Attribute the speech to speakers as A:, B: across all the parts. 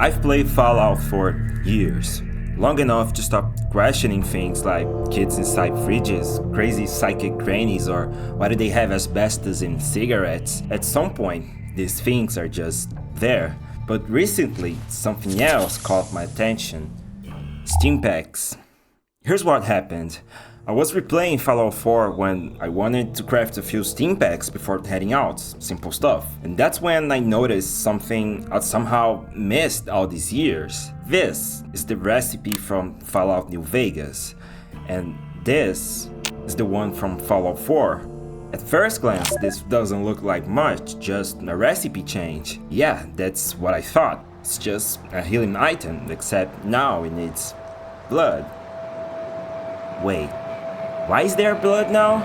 A: I've played Fallout for years, long enough to stop questioning things like kids inside fridges, crazy psychic grannies, or why do they have asbestos in cigarettes. At some point, these things are just there. But recently, something else caught my attention. Stimpaks. Here's what happened. I was replaying Fallout 4 when I wanted to craft a few Stimpaks before heading out, simple stuff. And that's when I noticed something I somehow missed all these years. This is the recipe from Fallout New Vegas, and this is the one from Fallout 4. At first glance, this doesn't look like much, just a recipe change. Yeah, that's what I thought. It's just a healing item, except now it needs blood. Wait. Why is there blood now?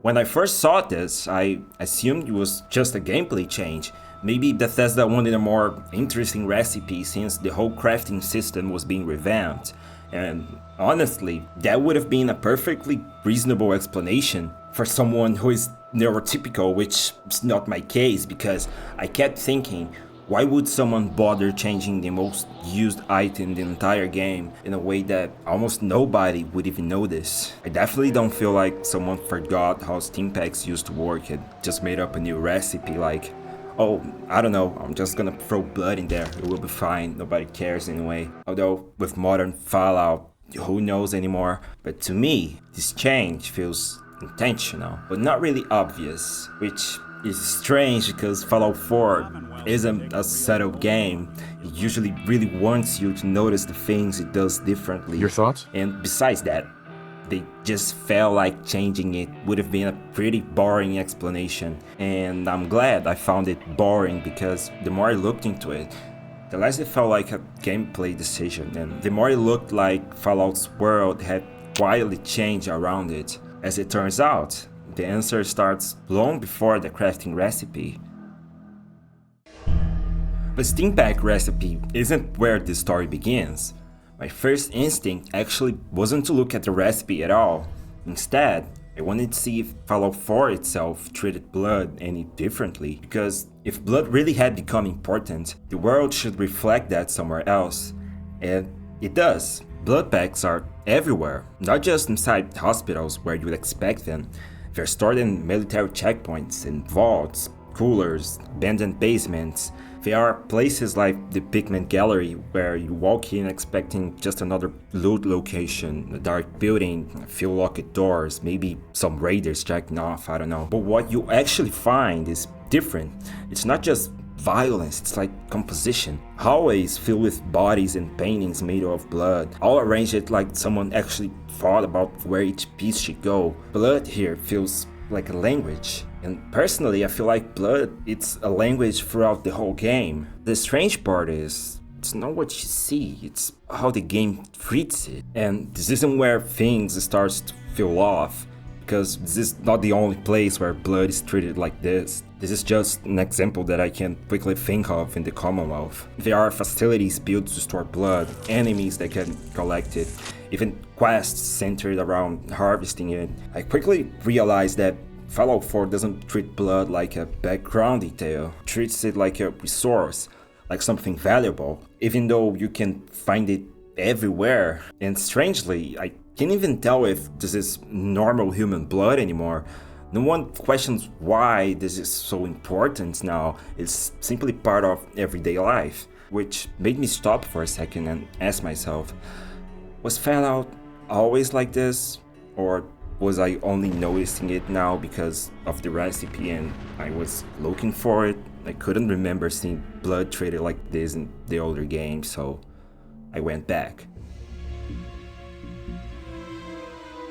A: When I first saw this, I assumed it was just a gameplay change. Maybe Bethesda wanted a more interesting recipe since the whole crafting system was being revamped. And honestly, that would have been a perfectly reasonable explanation for someone who is neurotypical, which is not my case because I kept thinking, why would someone bother changing the most used item in the entire game in a way that almost nobody would even notice? I definitely don't feel like someone forgot how Stimpaks used to work and just made up a new recipe like, oh, I don't know, I'm just gonna throw blood in there, it will be fine, nobody cares anyway. Although with modern Fallout, who knows anymore? But to me, this change feels intentional, but not really obvious, which is strange because Fallout 4 isn't a settled game. It usually really wants you to notice the things it does differently.
B: Your thoughts?
A: And besides that, they just felt like changing it would have been a pretty boring explanation. And I'm glad I found it boring because the more I looked into it, the less it felt like a gameplay decision, and the more it looked like Fallout's world had quietly changed around it. As it turns out, the answer starts long before the crafting recipe. The Stimpak recipe isn't where the story begins. My first instinct actually wasn't to look at the recipe at all. Instead, I wanted to see if Fallout 4 itself treated blood any differently, because if blood really had become important, the world should reflect that somewhere else. And it does. Blood packs are everywhere, not just inside hospitals where you'd expect them. They're stored in military checkpoints, in vaults, coolers, abandoned basements. There are places like the Pigment Gallery where you walk in expecting just another loot location, a dark building, a few locked doors, maybe some raiders jacking off, I don't know. But what you actually find is different. It's not just violence, it's like composition. Hallways filled with bodies and paintings made of blood, all arranged like someone actually thought about where each piece should go. Blood here feels like a language. And personally, I feel like blood, it's a language throughout the whole game. The strange part is, it's not what you see, it's how the game treats it. And this isn't where things starts to feel off, because this is not the only place where blood is treated like this. This is just an example that I can quickly think of in the Commonwealth. There are facilities built to store blood, enemies that can collect it, even quests centered around harvesting it. I quickly realized that Fallout 4 doesn't treat blood like a background detail, it treats it like a resource, like something valuable, even though you can find it everywhere. And strangely, I can't even tell if this is normal human blood anymore. No one questions why this is so important now, it's simply part of everyday life, which made me stop for a second and ask myself, was Fallout always like this, or was I only noticing it now because of the recipe and I was looking for it? I couldn't remember seeing blood treated like this in the older games, so I went back.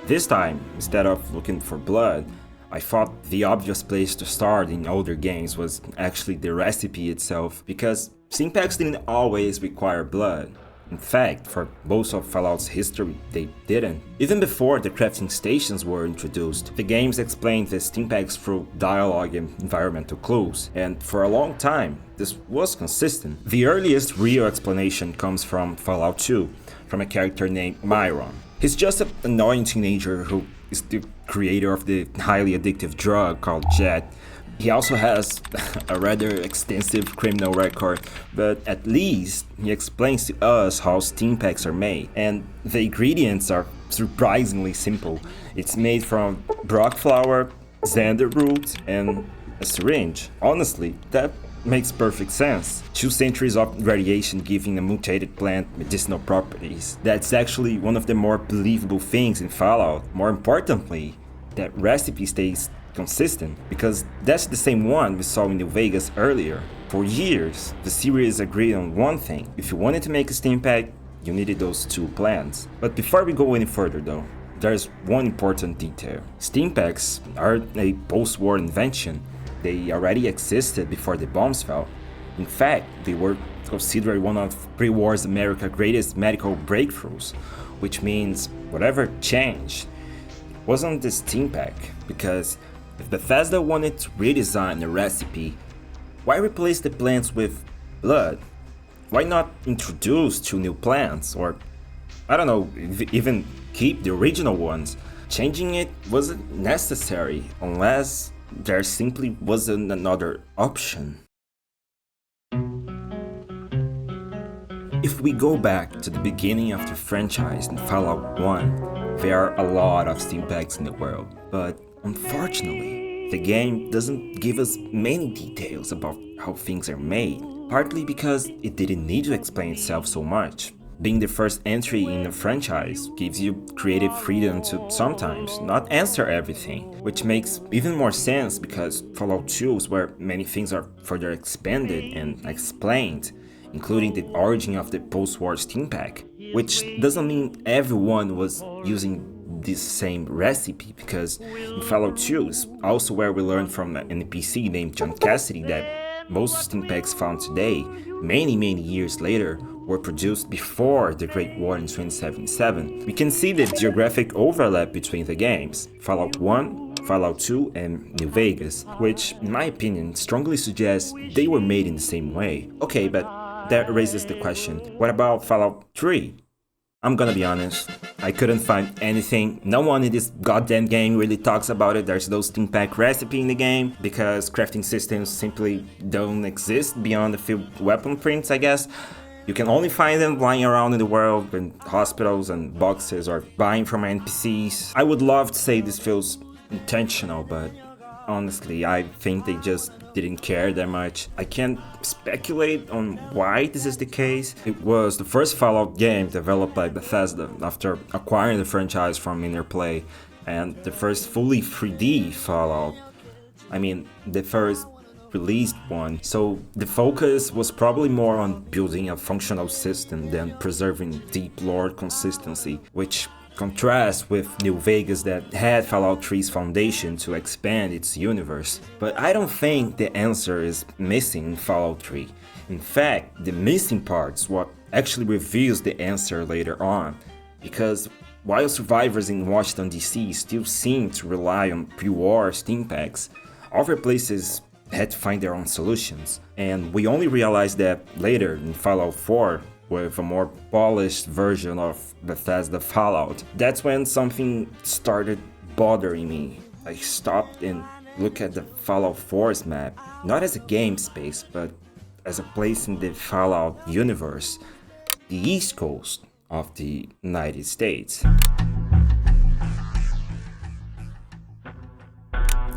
A: This time, instead of looking for blood, I thought the obvious place to start in older games was actually the recipe itself, because Stimpaks didn't always require blood. In fact, for most of Fallout's history, they didn't. Even before the crafting stations were introduced, the games explained the Stimpaks through dialogue and environmental clues, and for a long time, this was consistent. The earliest real explanation comes from Fallout 2, from a character named Myron. He's just an annoying teenager who is the creator of the highly addictive drug called Jet. He also has a rather extensive criminal record, but at least he explains to us how Stimpaks are made. And the ingredients are surprisingly simple. It's made from brock flour, xander root, and a syringe. Honestly, that makes perfect sense. 2 centuries of radiation giving a mutated plant medicinal properties. That's actually one of the more believable things in Fallout. More importantly, that recipe stays consistent, because that's the same one we saw in New Vegas earlier. For years, the series agreed on one thing. If you wanted to make a Stimpak, you needed those 2 plants. But before we go any further though, there's one important detail. Stimpaks are a post-war invention. They already existed before the bombs fell. In fact, they were considered one of pre-war's America's greatest medical breakthroughs, which means whatever changed wasn't the Stimpak, because if Bethesda wanted to redesign the recipe, why replace the plants with blood? Why not introduce 2 new plants, or I don't know, even keep the original ones? Changing it wasn't necessary unless there simply wasn't another option. If we go back to the beginning of the franchise in Fallout 1, there are a lot of Stimpaks in the world, but unfortunately, the game doesn't give us many details about how things are made, partly because it didn't need to explain itself so much. Being the first entry in the franchise gives you creative freedom to sometimes not answer everything, which makes even more sense because Fallout 2 is where many things are further expanded and explained, including the origin of the post-war Stimpak, which doesn't mean everyone was using this same recipe, because in Fallout 2 is also where we learned from an NPC named John Cassidy that most Stimpaks found today, many years later, were produced before the Great War in 2077. We can see the geographic overlap between the games, Fallout 1, Fallout 2 and New Vegas, which in my opinion strongly suggests they were made in the same way. Okay, but that raises the question, what about Fallout 3? I'm gonna be honest, I couldn't find anything. No one in this goddamn game really talks about it. There's no Stimpak recipe in the game because crafting systems simply don't exist beyond a few weapon prints, I guess. You can only find them lying around in the world in hospitals and boxes or buying from NPCs. I would love to say this feels intentional, but honestly, I think they just didn't care that much. I can't speculate on why this is the case. It was the first Fallout game developed by Bethesda after acquiring the franchise from Interplay, and the first fully 3D Fallout. I mean, the first released one, so the focus was probably more on building a functional system than preserving deep lore consistency, which contrasts with New Vegas that had Fallout 3's foundation to expand its universe. But I don't think the answer is missing in Fallout 3. In fact, the missing part's what actually reveals the answer later on, because while survivors in Washington DC still seem to rely on pre-war Stimpaks, other places had to find their own solutions, and we only realized that later in Fallout 4 with a more polished version of Bethesda Fallout. That's when something started bothering me. I stopped and looked at the Fallout 4's map, not as a game space, but as a place in the Fallout universe, the East Coast of the United States.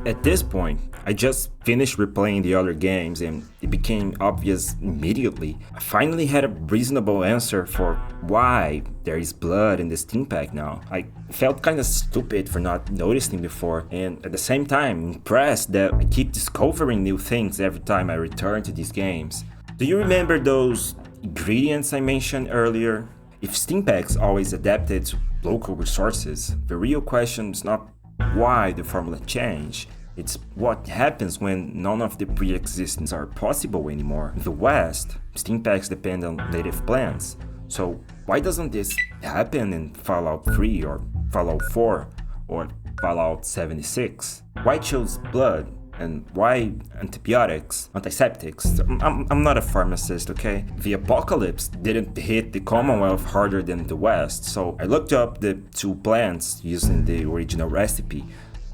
A: At this point, I just finished replaying the other games and it became obvious immediately. I finally had a reasonable answer for why there is blood in the Stimpak now. I felt kinda stupid for not noticing before, and at the same time impressed that I keep discovering new things every time I return to these games. Do you remember those ingredients I mentioned earlier? If Stimpaks always adapted to local resources, the real question is not why the formula changed. It's what happens when none of the pre-existents are possible anymore. In the West, Stimpaks depend on native plants. So why doesn't this happen in Fallout 3 or Fallout 4 or Fallout 76? Why choose blood? And why antibiotics, antiseptics? I'm not a pharmacist, okay? The apocalypse didn't hit the Commonwealth harder than the West, so I looked up the two plants using the original recipe,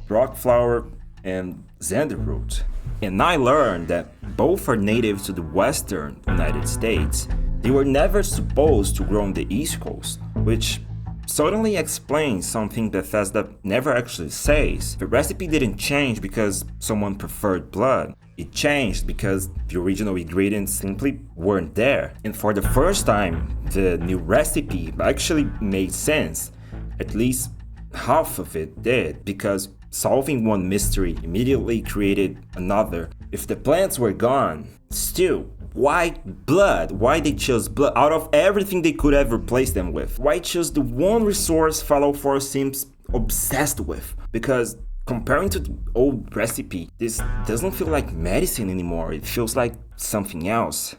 A: rock flower and xander root. And I learned that both are native to the western United States. They were never supposed to grow on the East Coast, which suddenly explains something Bethesda never actually says. The recipe didn't change because someone preferred blood. It changed because the original ingredients simply weren't there. And for the first time, the new recipe actually made sense. At least half of it did, because solving one mystery immediately created another. If the plants were gone, still, why blood? Why they chose blood out of everything they could have replaced them with? Why choose the one resource Fallout 4 seems obsessed with? Because comparing to the old recipe, this doesn't feel like medicine anymore. It feels like something else.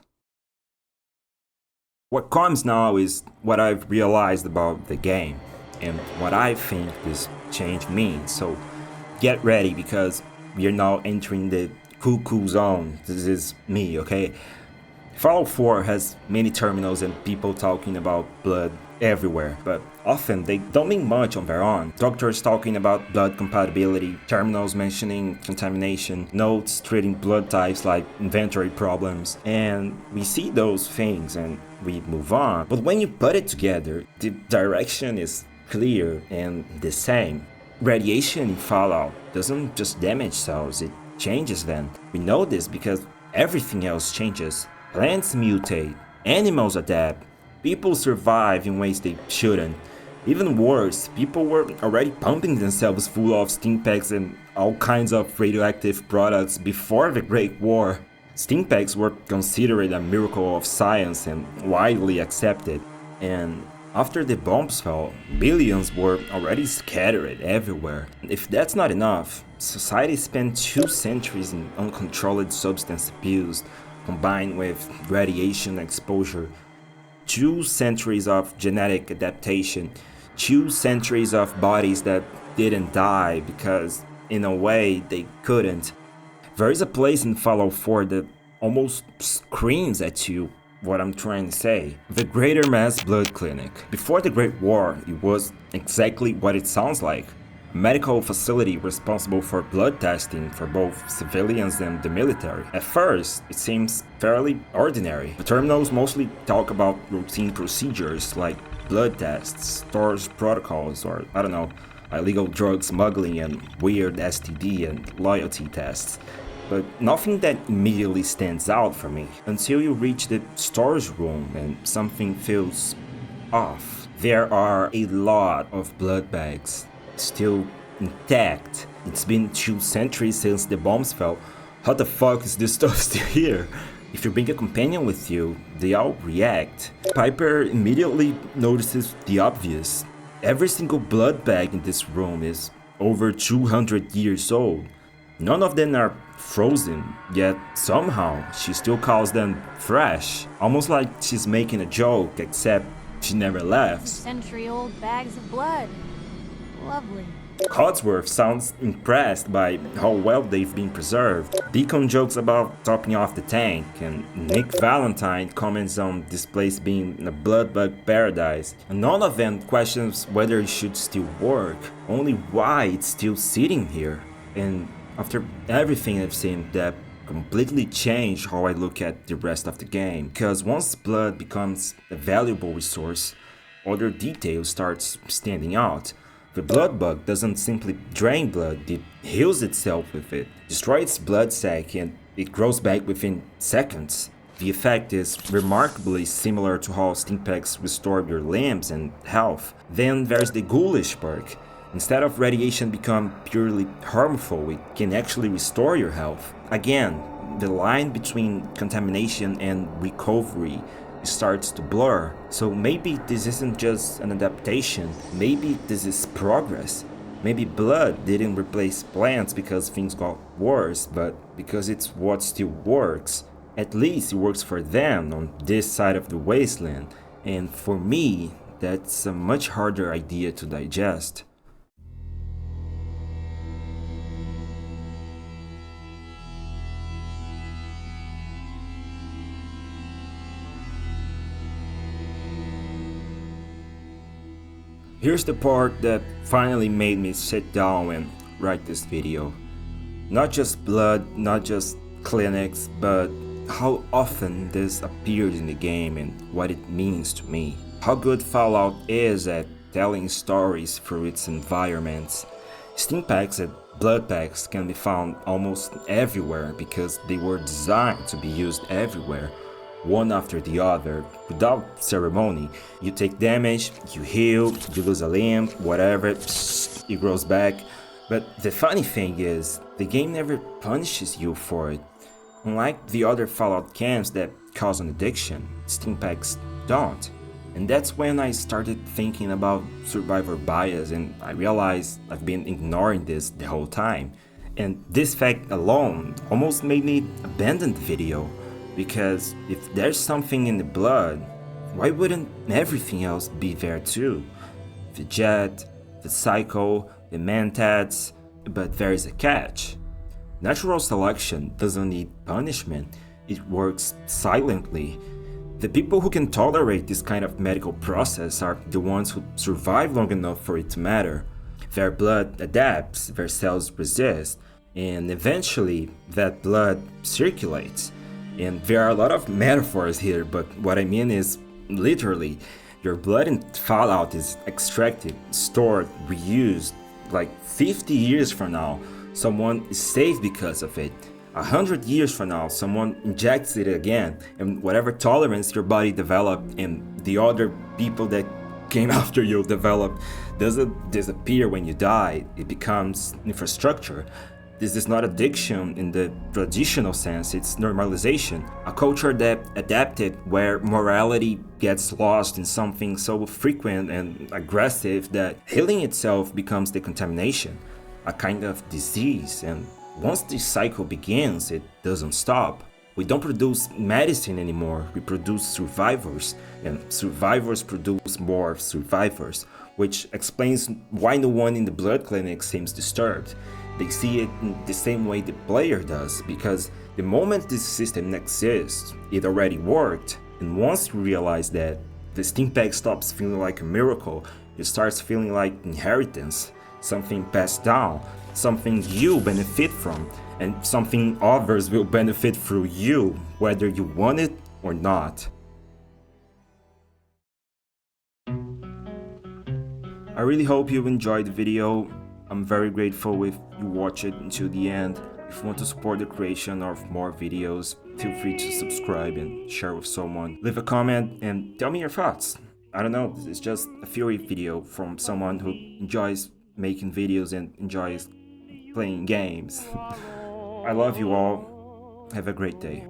A: What comes now is what I've realized about the game and what I think this change means. So get ready, because we are now entering the cuckoo zone. This is me, okay? Fallout 4 has many terminals and people talking about blood everywhere, but often they don't mean much on their own. Doctors talking about blood compatibility, terminals mentioning contamination, notes treating blood types like inventory problems, and we see those things and we move on. But when you put it together, the direction is clear and the same. Radiation in Fallout doesn't just damage cells, it changes them. We know this because everything else changes. Plants mutate, animals adapt, people survive in ways they shouldn't. Even worse, people were already pumping themselves full of Stimpaks and all kinds of radioactive products before the Great War. Stimpaks were considered a miracle of science and widely accepted. And after the bombs fell, billions were already scattered everywhere. If that's not enough, society spent 2 centuries in uncontrolled substance abuse, combined with radiation exposure, 2 centuries of genetic adaptation, 2 centuries of bodies that didn't die because, in a way, they couldn't. There is a place in Fallout 4 that almost screams at you what I'm trying to say. The Greater Mass Blood Clinic. Before the Great War, it was exactly what it sounds like. A medical facility responsible for blood testing for both civilians and the military. At first, it seems fairly ordinary. The terminals mostly talk about routine procedures like blood tests, stores protocols, or I don't know, illegal drug smuggling and weird STD and loyalty tests. But nothing that immediately stands out for me until you reach the storage room and something feels off. There are a lot of blood bags still intact. It's been 2 centuries since the bombs fell. How the fuck is this stuff still here? If you bring a companion with you, they all react. Piper immediately notices the obvious. Every single blood bag in this room is over 200 years old. None of them are frozen, yet somehow she still calls them fresh. Almost like she's making a joke, except she never laughs.
B: Century-old bags of blood. Lovely.
A: Codsworth sounds impressed by how well they've been preserved. Deacon jokes about topping off the tank, and Nick Valentine comments on this place being a bloodbug paradise. And none of them questions whether it should still work, only why it's still sitting here. And after everything I've seen, that completely changed how I look at the rest of the game. Because once blood becomes a valuable resource, other details starts standing out. The blood bug doesn't simply drain blood, it heals itself with it, destroys its blood sac, and it grows back within seconds. The effect is remarkably similar to how Stimpaks restore your limbs and health. Then there's the ghoulish perk. Instead of radiation become purely harmful, it can actually restore your health. Again, the line between contamination and recovery starts to blur. So maybe this isn't just an adaptation, maybe this is progress. Maybe blood didn't replace plants because things got worse, but because it's what still works. At least it works for them on this side of the wasteland. And for me, that's a much harder idea to digest. Here's the part that finally made me sit down and write this video. Not just blood, not just clinics, but how often this appears in the game and what it means to me. How good Fallout is at telling stories through its environments. Stimpaks and blood packs can be found almost everywhere because they were designed to be used everywhere, one after the other, without ceremony. You take damage, you heal, you lose a limb, whatever, it grows back. But the funny thing is, the game never punishes you for it. Unlike the other Fallout camps that cause an addiction, Stimpaks don't. And that's when I started thinking about survivor bias, and I realized I've been ignoring this the whole time. And this fact alone almost made me abandon the video, because if there's something in the blood, why wouldn't everything else be there too? The jet, the cycle, the mentats, but there's a catch. Natural selection doesn't need punishment, it works silently. The people who can tolerate this kind of medical process are the ones who survive long enough for it to matter. Their blood adapts, their cells resist, and eventually that blood circulates. And there are a lot of metaphors here, but what I mean is literally, your blood in Fallout is extracted, stored, reused. Like 50 years from now, someone is saved because of it. 100 years from now, someone injects it again, and whatever tolerance your body developed and the other people that came after you developed doesn't disappear when you die, it becomes infrastructure. This is not addiction in the traditional sense, it's normalization. A culture that adapted where morality gets lost in something so frequent and aggressive that healing itself becomes the contamination, a kind of disease, and once this cycle begins, it doesn't stop. We don't produce medicine anymore, we produce survivors, and survivors produce more survivors, which explains why no one in the blood clinic seems disturbed. They see it in the same way the player does, because the moment this system exists, it already worked, and once you realize that, the Stimpak stops feeling like a miracle, it starts feeling like inheritance, something passed down, something you benefit from, and something others will benefit through you, whether you want it or not. I really hope you enjoyed the video. I'm very grateful if you watch it until the end. If you want to support the creation of more videos, feel free to subscribe and share with someone. Leave a comment and tell me your thoughts. I don't know, it's just a theory video from someone who enjoys making videos and enjoys playing games. I love you all. Have a great day.